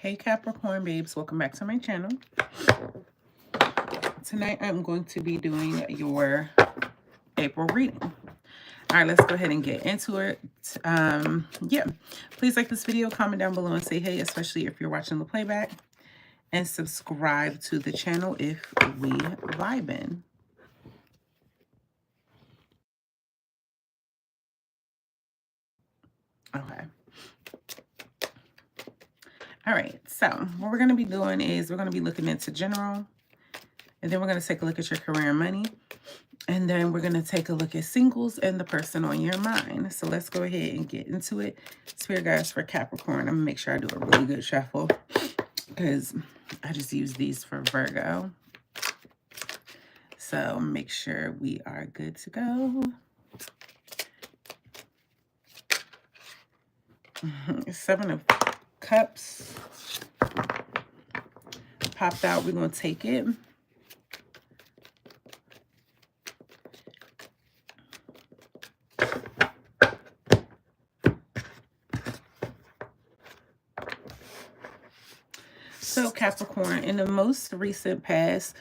Hey Capricorn babes, welcome back to my channel. Tonight I'm going to be doing your April reading. All right, let's go ahead and get into it. Yeah, please like this video, comment down below and say hey, especially if you're watching the playback, and subscribe to the channel if we vibin'. Okay. All right, so what we're going to be doing is we're going to be looking into general, and then we're going to take a look at your career and money, and then we're going to take a look at singles and the person on your mind. So let's go ahead and get into it. Spirit guides for Capricorn. I'm going to make sure I do a really good shuffle because I just use these for Virgo. So make sure we are good to go. Seven of Cups popped out. We're going to take it. So Capricorn, in the most recent past,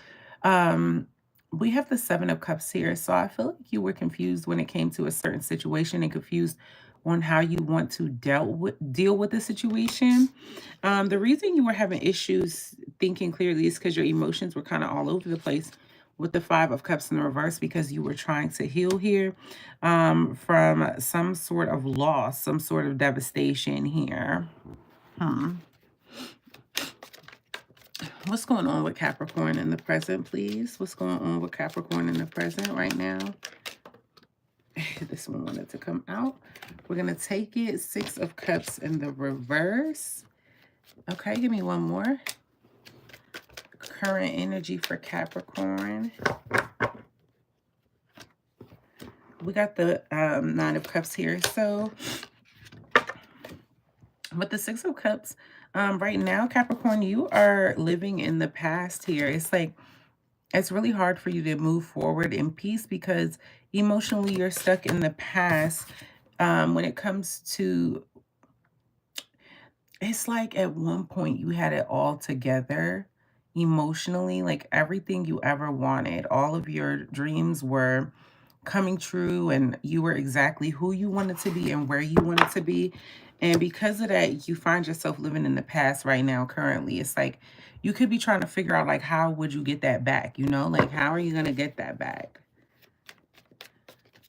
we have the Seven of Cups here. So I feel like you were confused when it came to a certain situation and confused on how you want to deal with the situation. The reason you were having issues thinking clearly is because your emotions were kind of all over the place with the Five of Cups in the reverse, because you were trying to heal here from some sort of loss, some sort of devastation here. What's going on with Capricorn in the present, please? What's going on with Capricorn in the present right now? This one wanted to come out. We're going to take it. Six of Cups in the reverse. Okay, give me one more. Current energy for Capricorn. We got the Nine of Cups here. So with the Six of Cups, right now, Capricorn, you are living in the past here. It's like, it's really hard for you to move forward in peace because emotionally you're stuck in the past. When it comes to, it's like at one point you had it all together emotionally, like everything you ever wanted, all of your dreams were coming true and you were exactly who you wanted to be and where you wanted to be. And because of that, you find yourself living in the past right now currently. It's like you could be trying to figure out, like, how would you get that back? You know, like, how are you going to get that back?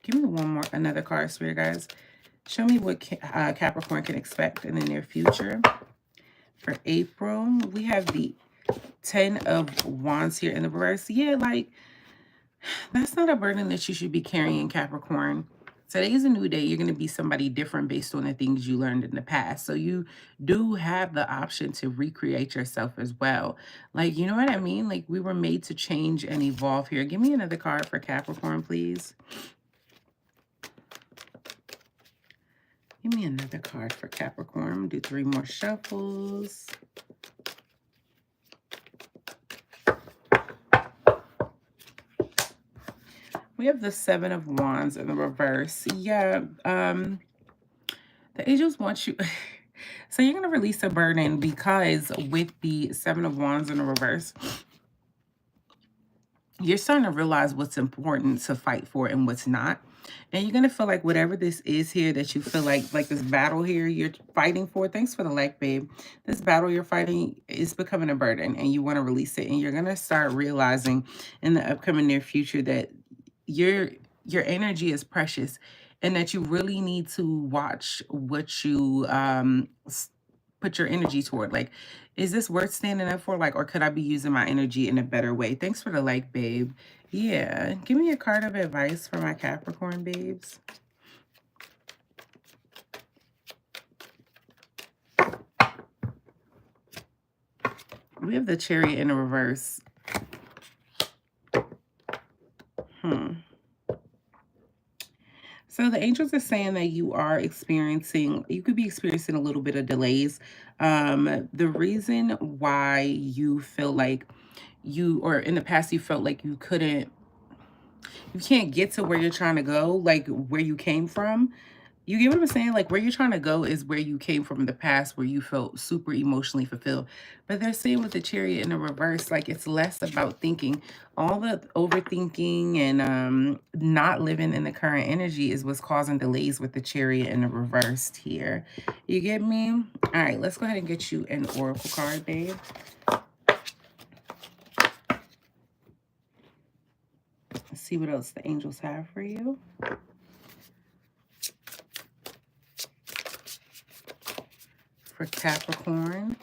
Give me another card, Spirit guys. Show me what Capricorn can expect in the near future. For April, we have the Ten of Wands here in the reverse. Yeah, like, that's not a burden that you should be carrying, Capricorn. Today is a new day. You're going to be somebody different based on the things you learned in the past. So you do have the option to recreate yourself as well. Like, you know what I mean? Like, we were made to change and evolve here. Give me another card for Capricorn, please. Give me another card for Capricorn. I'm going to do 3 more shuffles. We have the Seven of Wands in the reverse. Yeah, the angels want you. So you're going to release a burden because with the Seven of Wands in the reverse, you're starting to realize what's important to fight for and what's not. And you're going to feel like whatever this is here that you feel like this battle here you're fighting for. Thanks for the like, babe. This battle you're fighting is becoming a burden and you want to release it. And you're going to start realizing in the upcoming near future that your energy is precious and that you really need to watch what you put your energy toward. Like, is this worth standing up for? Like, or could I be using my energy in a better way? Thanks for the like, babe. Yeah, give me a card of advice for my Capricorn babes. We have the Chariot in the reverse. So the angels are saying that you could be experiencing a little bit of delays. The reason why you feel like or in the past you felt like you can't get to where you're trying to go, like where you came from. You get what I'm saying? Like, where you're trying to go is where you came from in the past, where you felt super emotionally fulfilled. But they're saying with the Chariot in the reverse, like, it's less about thinking. All the overthinking and not living in the current energy is what's causing delays with the Chariot in the reversed here. You get me? All right, let's go ahead and get you an oracle card, babe. Let's see what else the angels have for you. For Capricorn.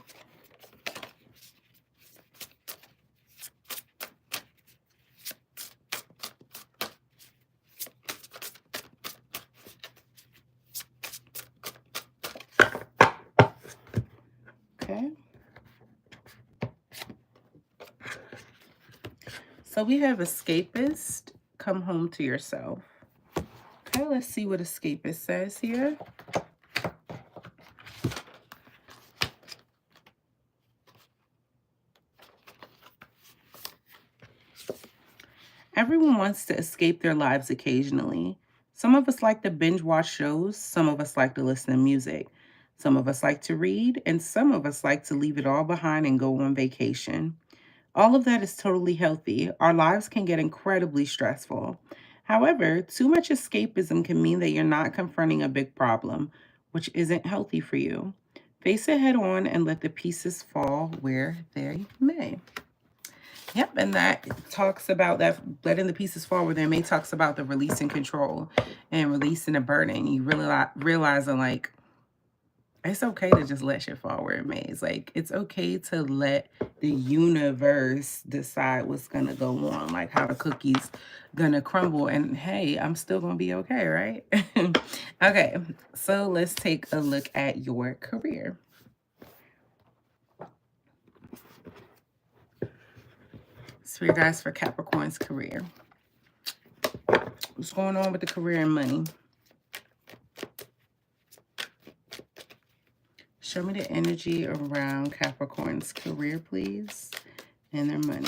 Okay. So we have escapist, come home to yourself. Okay, let's see what escapist says here. Everyone wants to escape their lives occasionally. Some of us like to binge watch shows, some of us like to listen to music, some of us like to read, and some of us like to leave it all behind and go on vacation. All of that is totally healthy. Our lives can get incredibly stressful. However, too much escapism can mean that you're not confronting a big problem, which isn't healthy for you. Face it head on and let the pieces fall where they may. Yep, and that talks about that letting the pieces fall where they may talks about the releasing control and releasing the burden. You really realizing like it's okay to just let shit fall where it may. It's like it's okay to let the universe decide what's gonna go on, like how the cookies gonna crumble. And hey, I'm still gonna be okay, right? Okay, so let's take a look at your career. So you guys for Capricorn's career. What's going on with the career and money? Show me the energy around Capricorn's career, please, and their money.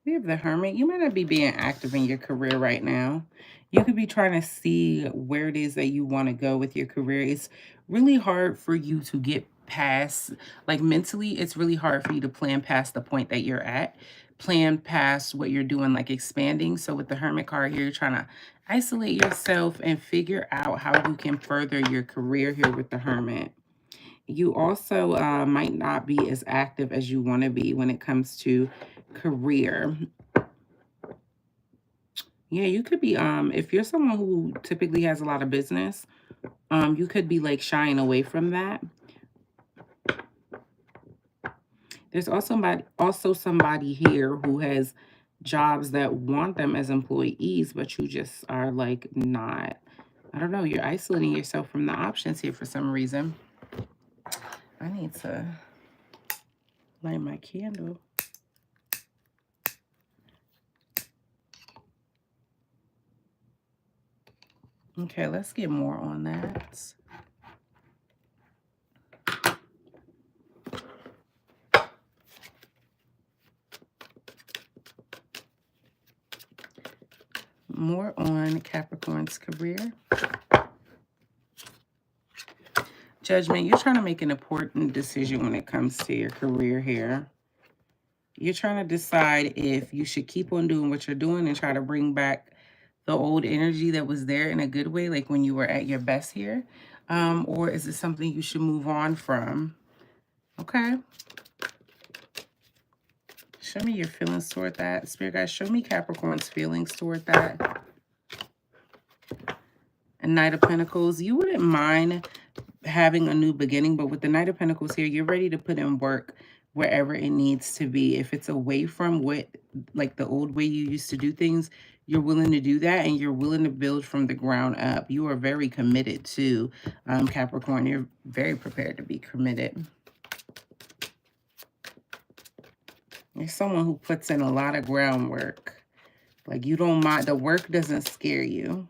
We have the Hermit. You might not be being active in your career right now. You could be trying to see where it is that you want to go with your career. It's really hard for you to get past, like mentally, it's really hard for you to plan past the point that you're at, plan past what you're doing, like expanding. So with the Hermit card here, you're trying to isolate yourself and figure out how you can further your career here with the Hermit. You also might not be as active as you want to be when it comes to career. Yeah, you could be if you're someone who typically has a lot of business, you could be like shying away from that. There's also somebody here who has jobs that want them as employees, but you just are like not, I don't know, you're isolating yourself from the options here for some reason. I need to light my candle. Okay, let's get more on that. More on Capricorn's career. Judgment, you're trying to make an important decision when it comes to your career here. You're trying to decide if you should keep on doing what you're doing and try to bring back the old energy that was there in a good way, like when you were at your best here, or is it something you should move on from? Okay. Show me your feelings toward that. Spirit guys, show me Capricorn's feelings toward that. And Knight of Pentacles, you wouldn't mind having a new beginning, but with the Knight of Pentacles here, you're ready to put in work wherever it needs to be. If it's away from what, like the old way you used to do things, you're willing to do that, and you're willing to build from the ground up. You are very committed to Capricorn. You're very prepared to be committed. You're someone who puts in a lot of groundwork. Like you don't mind, the work doesn't scare you.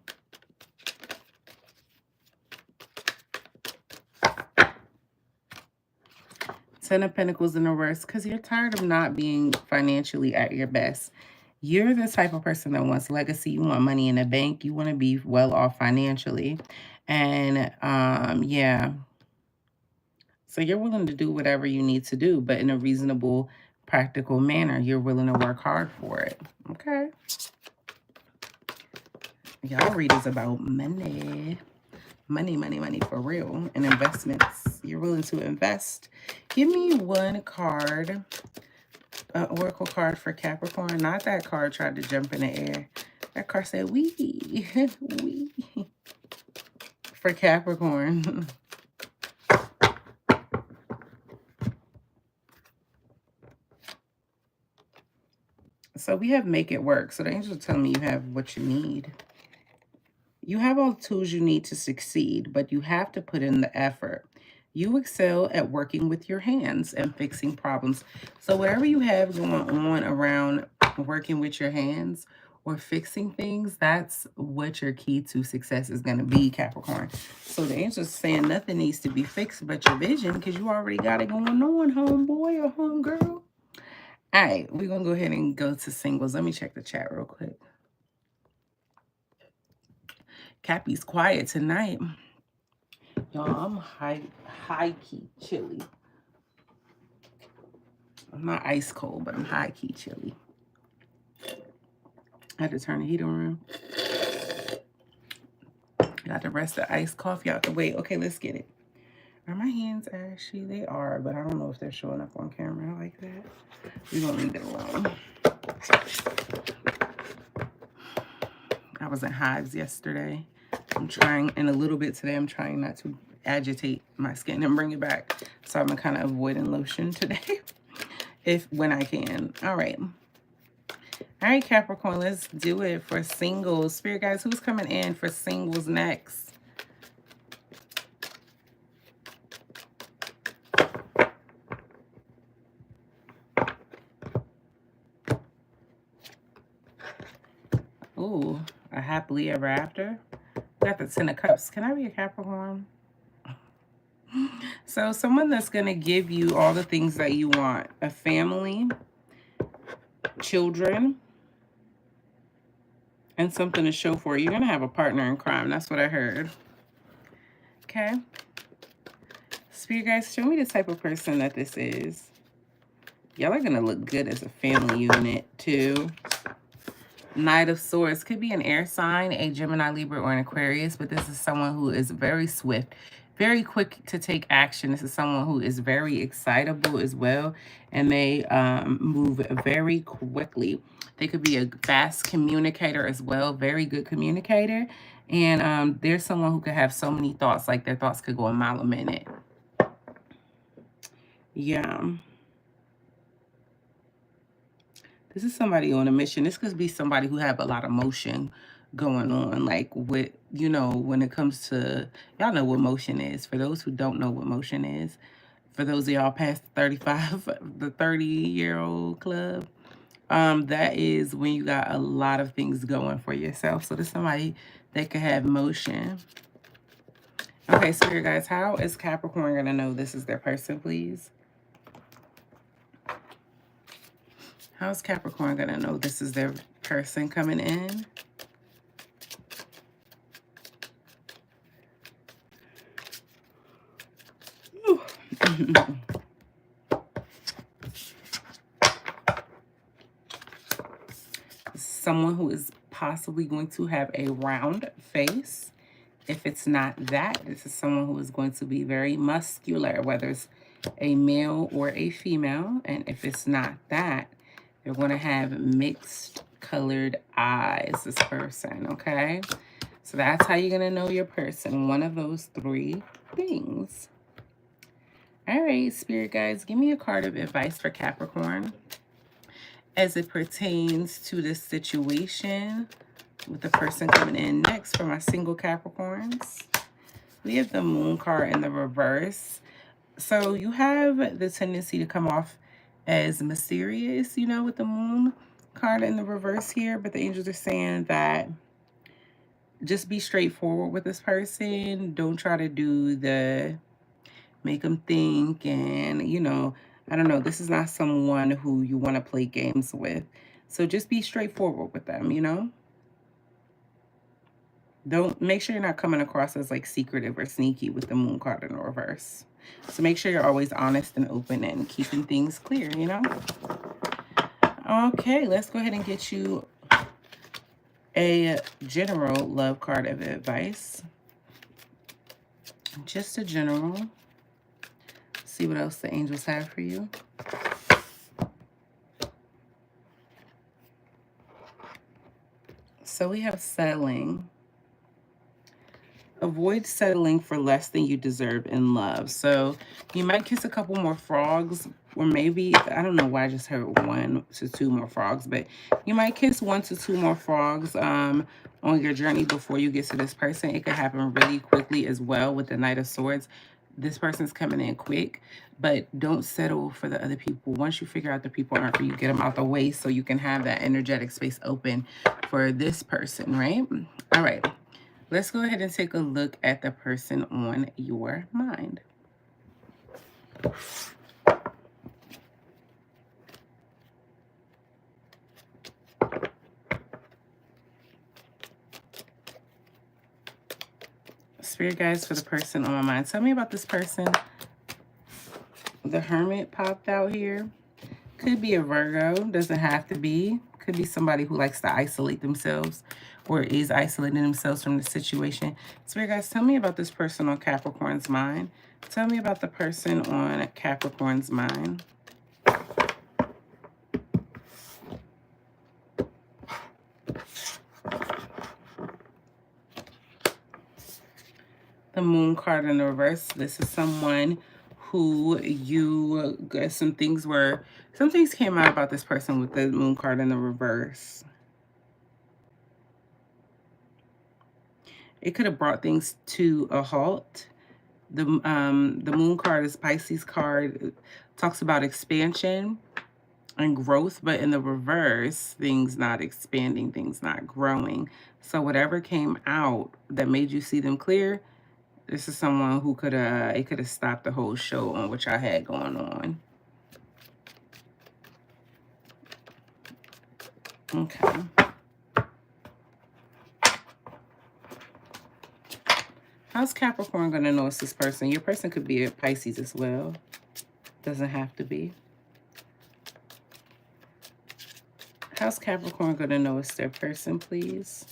Ten of Pentacles in reverse, because you're tired of not being financially at your best. You're the type of person that wants legacy. You want money in the bank. You want to be well off financially. And yeah. So you're willing to do whatever you need to do, but in a reasonable, practical manner. You're willing to work hard for it. Okay. Y'all read is about money. Money, money, money for real. And investments. You're willing to invest. Give me one card. An oracle card for Capricorn. Not that card tried to jump in the air. That card said, wee. Wee. For Capricorn. So we have make it work. So the angels tell me you have what you need. You have all the tools you need to succeed, but you have to put in the effort. You excel at working with your hands and fixing problems. So whatever you have going on around working with your hands or fixing things, that's what your key to success is going to be, Capricorn. So the angel's saying nothing needs to be fixed but your vision, because you already got it going on, homeboy or homegirl. All right, we're going to go ahead and go to singles. Let me check the chat real quick. Cappy's quiet tonight. Y'all, I'm high-key chilly. I'm not ice cold, but I'm high-key chilly. I had to turn the heater on. Got the rest of the iced coffee out the way. Okay, let's get it. Are my hands ashy? They are, but I don't know if they're showing up on camera like that. We're going to leave it alone. I was in hives yesterday. I'm trying, and a little bit today, I'm trying not to agitate my skin and bring it back. So I'm kind of avoiding lotion today, when I can. All right. All right, Capricorn, let's do it for singles. Spirit guys, who's coming in for singles next? Ooh, a happily ever after. Got the Ten of Cups. Can I be a Capricorn? So someone that's going to give you all the things that you want. A family, children, and something to show for it. You're going to have a partner in crime. That's what I heard. Okay. Spirit guys, show me the type of person that this is. Y'all are going to look good as a family unit too. Knight of Swords. Could be an air sign, a Gemini, Libra, or an Aquarius, but this is someone who is very swift, very quick to take action. This is someone who is very excitable as well, and they move very quickly. They could be a fast communicator as well, very good communicator. And there's someone who could have so many thoughts, like their thoughts could go a mile a minute. Yeah. This is somebody on a mission. This could be somebody who have a lot of motion going on, like with, you know, when it comes to, y'all know what motion is. For those who don't know what motion is, for those of y'all past 35, the 30-year-old club, that is when you got a lot of things going for yourself. So there's somebody that could have motion. Okay, Spirit guys, how is Capricorn going to know this is their person, please? How's Capricorn going to know this is their person coming in? Someone who is possibly going to have a round face. If it's not that, this is someone who is going to be very muscular, whether it's a male or a female. And if it's not that, they're going to have mixed colored eyes, this person, okay? So that's how you're going to know your person. One of those three things. All right, Spirit guys, give me a card of advice for Capricorn as it pertains to this situation with the person coming in next for my single Capricorns. We have the Moon card in the reverse. So you have the tendency to come off as mysterious, you know, with the Moon card in the reverse here. But the angels are saying that just be straightforward with this person. Don't try to do the make them think, and, you know, I don't know, this is not someone who you want to play games with. So just be straightforward with them, you know? Don't make sure you're not coming across as like secretive or sneaky with the moon card in the reverse. So make sure you're always honest and open and keeping things clear, you know? Okay, let's go ahead and get you a general love card of advice. Just a general. See what else the angels have for you. So we have settling. Avoid settling for less than you deserve in love. So you might kiss a couple more frogs, or maybe, I don't know why I just heard 1 to 2 more frogs, but you might kiss 1 to 2 more frogs on your journey before you get to this person. It could happen really quickly as well with the Knight of Swords. This person's coming in quick, but don't settle for the other people. Once you figure out the people aren't for you, get them out the way so you can have that energetic space open for this person, right? All right. Let's go ahead and take a look at the person on your mind. Spirit guides for the person on my mind. Tell me about this person. The Hermit popped out here. Could be a Virgo. Doesn't have to be. Could be somebody who likes to isolate themselves or is isolating themselves from the situation. Spirit guys, tell me about this person on Capricorn's mind. Tell me about the person on Capricorn's mind. The Moon card in the reverse. This is someone who you some things came out about this person with the Moon card in the reverse. It could have brought things to a halt. The Moon card is Pisces card. It talks about expansion and growth, but in the reverse, things not expanding, things not growing. So whatever came out that made you see them clear, this is someone who could have, it could have stopped the whole show on what y'all had going on. Okay. How's Capricorn going to know it's this person? Your person could be a Pisces as well. Doesn't have to be. How's Capricorn going to know it's their person, please?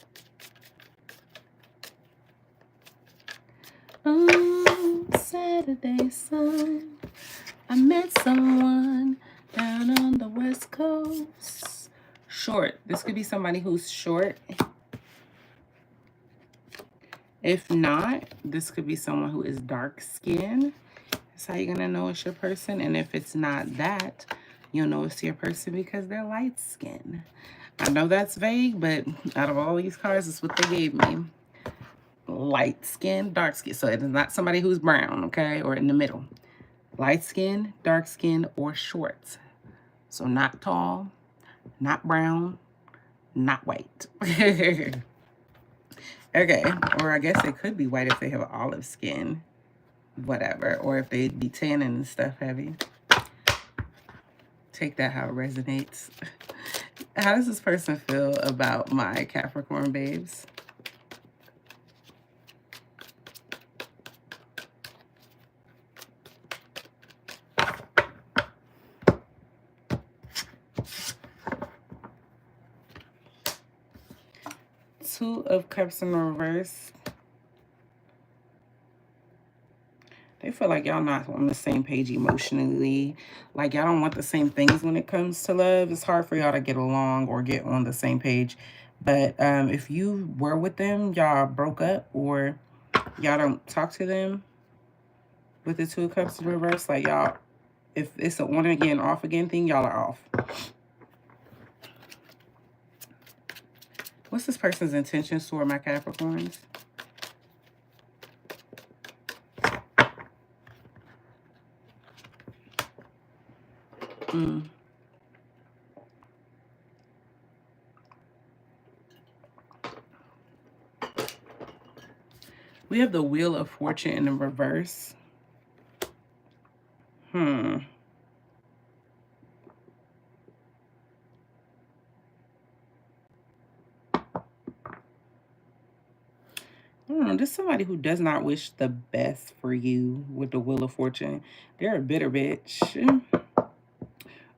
Oh, Saturday sun, I met someone down on the West Coast. Short. This could be somebody who's short. If not, this could be someone who is dark skinned. That's how you're going to know it's your person. And if it's not that, you'll know it's your person because they're light skinned. I know that's vague, but out of all these cards, it's what they gave me. Light skin, dark skin. So it is not somebody who's brown, okay, or in the middle. Light skin, dark skin, or short. So not tall, not brown, not white. Okay, or I guess it could be white if they have olive skin, whatever, or if they be tanning and stuff heavy. Take that how it resonates. How does this person feel about my Capricorn babes? Two of Cups in reverse. They feel like y'all not on the same page emotionally. Like y'all don't want the same things when it comes to love. It's hard for y'all to get along or get on the same page. But if you were with them, y'all broke up or y'all don't talk to them with the Two of Cups in reverse, like y'all, if it's an on again, off again thing, y'all are off. What's this person's intentions toward my Capricorns? We have the Wheel of Fortune in the reverse. Hmm. I don't know. There's somebody who does not wish the best for you with the Wheel of Fortune. They're a bitter bitch.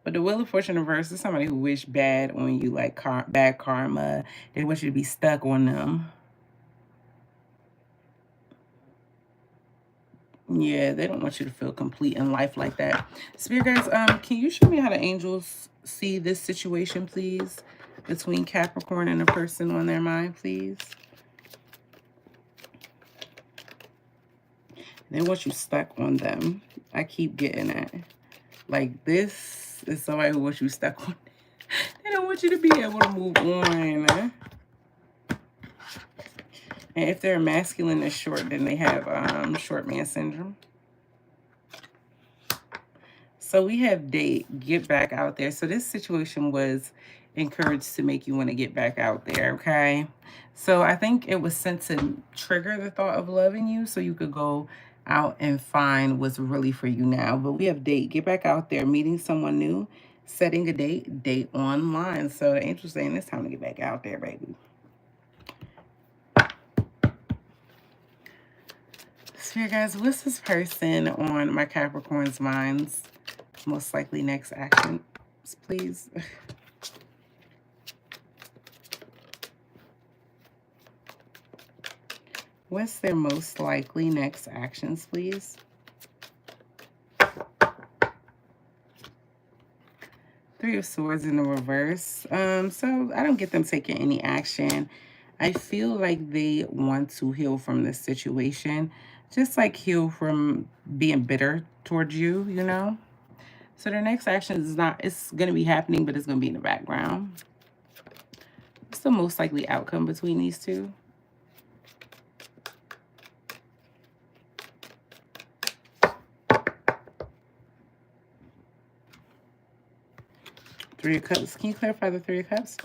But the Wheel of Fortune reverse is somebody who wish bad on you, like bad karma. They wish you to be stuck on them. Yeah, they don't want you to feel complete in life like that. Spirit guys, can you show me how the angels see this situation, please? Between Capricorn and a person on their mind, please. They want you stuck on them. I keep getting it. Like, this is somebody who wants you stuck on. They don't want you to be able to move on. And if they're masculine and short, then they have short man syndrome. So we have date, get back out there. So this situation was encouraged to make you want to get back out there, okay? So I think it was sent to trigger the thought of loving you so you could go out and find what's really for you now. But we have date, get back out there, meeting someone new, setting a date online. So the angel's saying it's time to get back out there, baby. Spirit guys, what's this person on my Capricorn's minds? Most likely next action, please. What's their most likely next actions, please? Three of Swords in the reverse. So I don't get them taking any action. I feel like they want to heal from this situation, just like heal from being bitter towards you, you know? So their next action is not, it's going to be happening, but it's going to be in the background. What's the most likely outcome between these two? Three of Cups. Can you clarify the Three of Cups?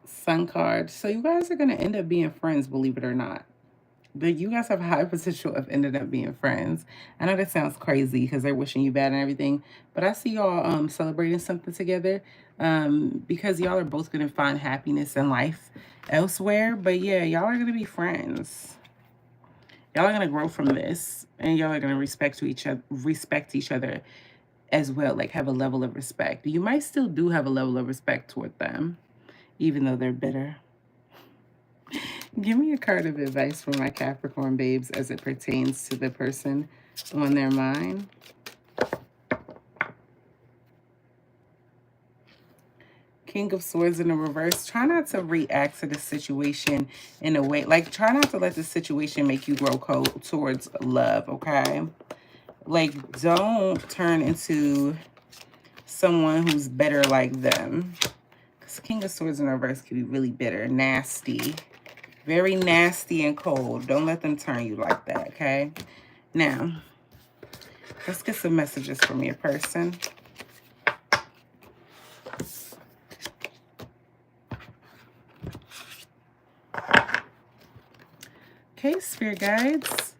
Sun card. So you guys are going to end up being friends, believe it or not. But you guys have a high potential of ending up being friends. I know that sounds crazy because they're wishing you bad and everything, but I see y'all celebrating something together because y'all are both going to find happiness in life elsewhere. But yeah, y'all are going to be friends. Y'all are going to grow from this, and y'all are going to respect each other as well, like have a level of respect. You might still do have a level of respect toward them, even though they're bitter. Give me a card of advice for my Capricorn babes as it pertains to the person on their mind. King of Swords in the reverse. Try not to react to the situation in a way, like try not to let the situation make you grow cold towards love, okay? Like, don't turn into someone who's better like them. Because King of Swords in the reverse can be really bitter, nasty. Very nasty and cold. Don't let them turn you like that, okay? Now, let's get some messages from your person. Okay, Spirit Guides.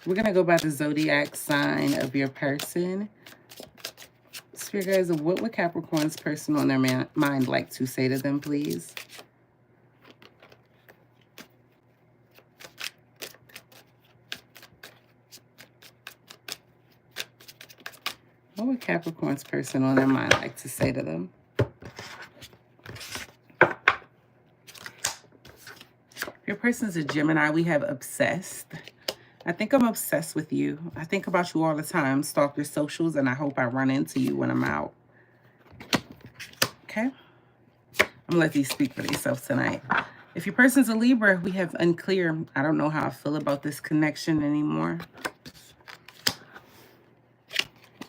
We're going to go by the zodiac sign of your person. Spirit Guides, what would Capricorn's person on their mind like to say to them, please? What would Capricorn's person on their mind like to say to them? If your person's a Gemini, we have obsessed. I think I'm obsessed with you. I think about you all the time, stalk your socials, and I hope I run into you when I'm out. Okay? I'm going to let these speak for themselves tonight. If your person's a Libra, we have unclear. I don't know how I feel about this connection anymore.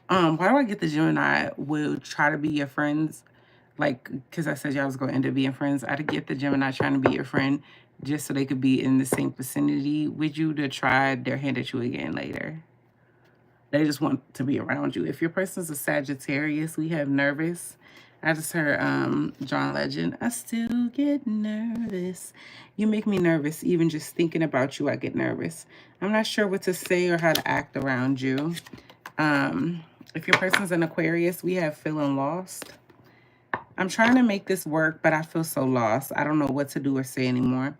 Why do I get the Gemini will try to be your friends? Like, because I said y'all was going to end up being friends. I get the Gemini trying to be your friend just so they could be in the same vicinity with you to try their hand at you again later. They just want to be around you. If your person's a Sagittarius, we have nervous. I just heard John Legend. I still get nervous. You make me nervous. Even just thinking about you, I get nervous. I'm not sure what to say or how to act around you. If your person's an Aquarius, we have feeling lost. I'm trying to make this work, but I feel so lost. I don't know what to do or say anymore.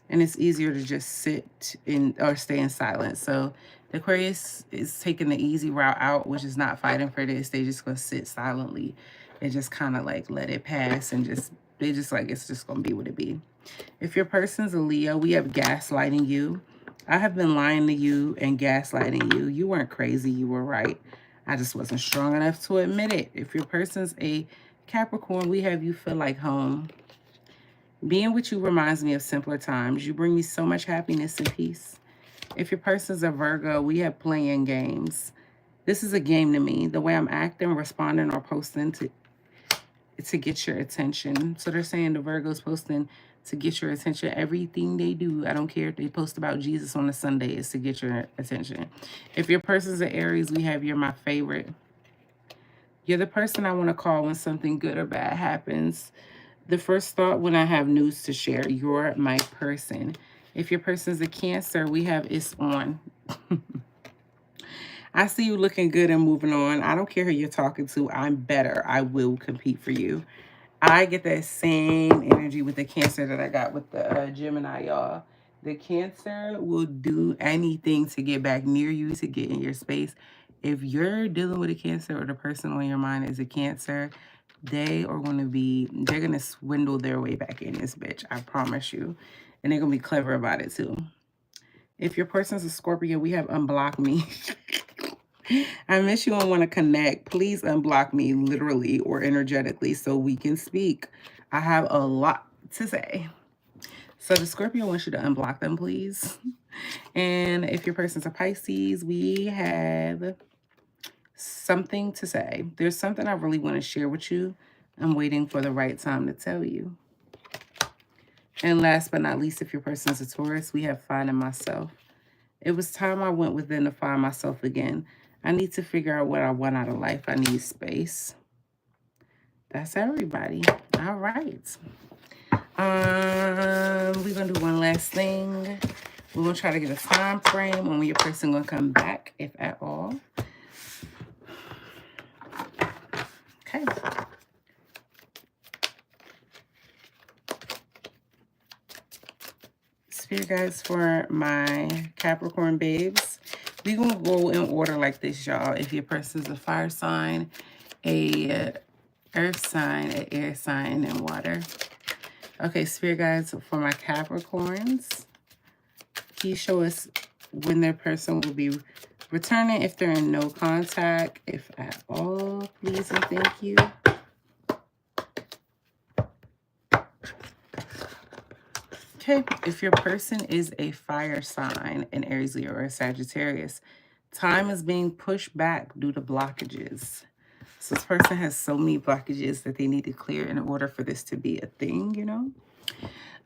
And it's easier to just sit in or stay in silence. So the Aquarius is taking the easy route out, which is not fighting for this. They just gonna sit silently and just kind of like let it pass and just, they just like, it's just gonna be what it be. If your person's a Leo, we have gaslighting you. I have been lying to you and gaslighting you. You weren't crazy, you were right. I just wasn't strong enough to admit it. If your person's a Capricorn, we have you feel like home. Being with you reminds me of simpler times. You bring me so much happiness and peace. If your person's a Virgo, we have playing games. This is a game to me. The way I'm acting, responding, or posting to get your attention. So they're saying the Virgo's posting to get your attention. Everything they do, I don't care if they post about Jesus on a Sunday, is to get your attention. If your person's an Aries, we have you're my favorite. You're the person I want to call when something good or bad happens. The first thought when I have news to share. You're my person. If your person's a Cancer, we have it's on. I see you looking good and moving on. I don't care who you're talking to. I'm better. I will compete for you. I get that same energy with the Cancer that I got with the Gemini, y'all. The Cancer will do anything to get back near you, to get in your space. If you're dealing with a Cancer or the person on your mind is a Cancer, they're going to swindle their way back in this bitch. I promise you. And they're going to be clever about it too. If your person's a Scorpio, we have unblock me. I miss you and want to connect. Please unblock me literally or energetically so we can speak. I have a lot to say. So the Scorpio wants you to unblock them, please. And if your person's a Pisces, we have something to say. There's something I really want to share with you. I'm waiting for the right time to tell you. And last but not least, if your person's a Taurus, we have finding myself. It was time I went within to find myself again. I need to figure out what I want out of life. I need space. That's everybody. All right. We're going to do one last thing. We're going to try to get a time frame on when your person going to come back, if at all. Okay. Spirit guides for my Capricorn babes. We're going to go in order like this, y'all. If your person's a fire sign, a earth sign, an air sign, and water. Okay, spirit guides for my Capricorns. Can you show us when their person will be returning, if they're in no contact, if at all, please and thank you. Okay, if your person is a fire sign, an Aries, Leo, or a Sagittarius, time is being pushed back due to blockages. So this person has so many blockages that they need to clear in order for this to be a thing, you know?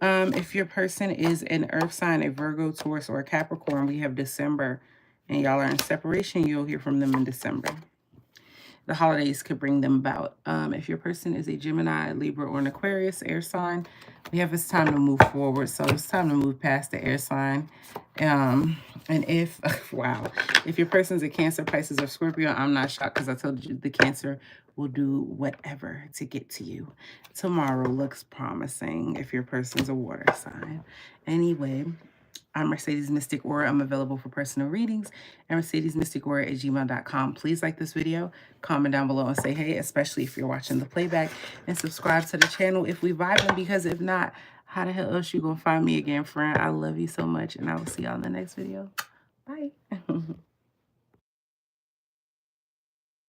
If your person is an earth sign, a Virgo, Taurus, or a Capricorn, we have December, and y'all are in separation, you'll hear from them in December. The holidays could bring them about. If your person is a Gemini, Libra, or an Aquarius air sign, we have it's time to move forward. So it's time to move past the air sign. And if, wow, if your person's a Cancer, Pisces, or Scorpio, I'm not shocked because I told you the Cancer will do whatever to get to you. Tomorrow looks promising if your person's a water sign. Anyway, I'm Mercedes Mystic Aura. I'm available for personal readings at mercedesmysticaura@gmail.com. Please like this video, comment down below and say hey, especially if you're watching the playback, and subscribe to the channel if we vibing, because if not, how the hell else you gonna find me again, friend? I love you so much, and I will see y'all in the next video. Bye.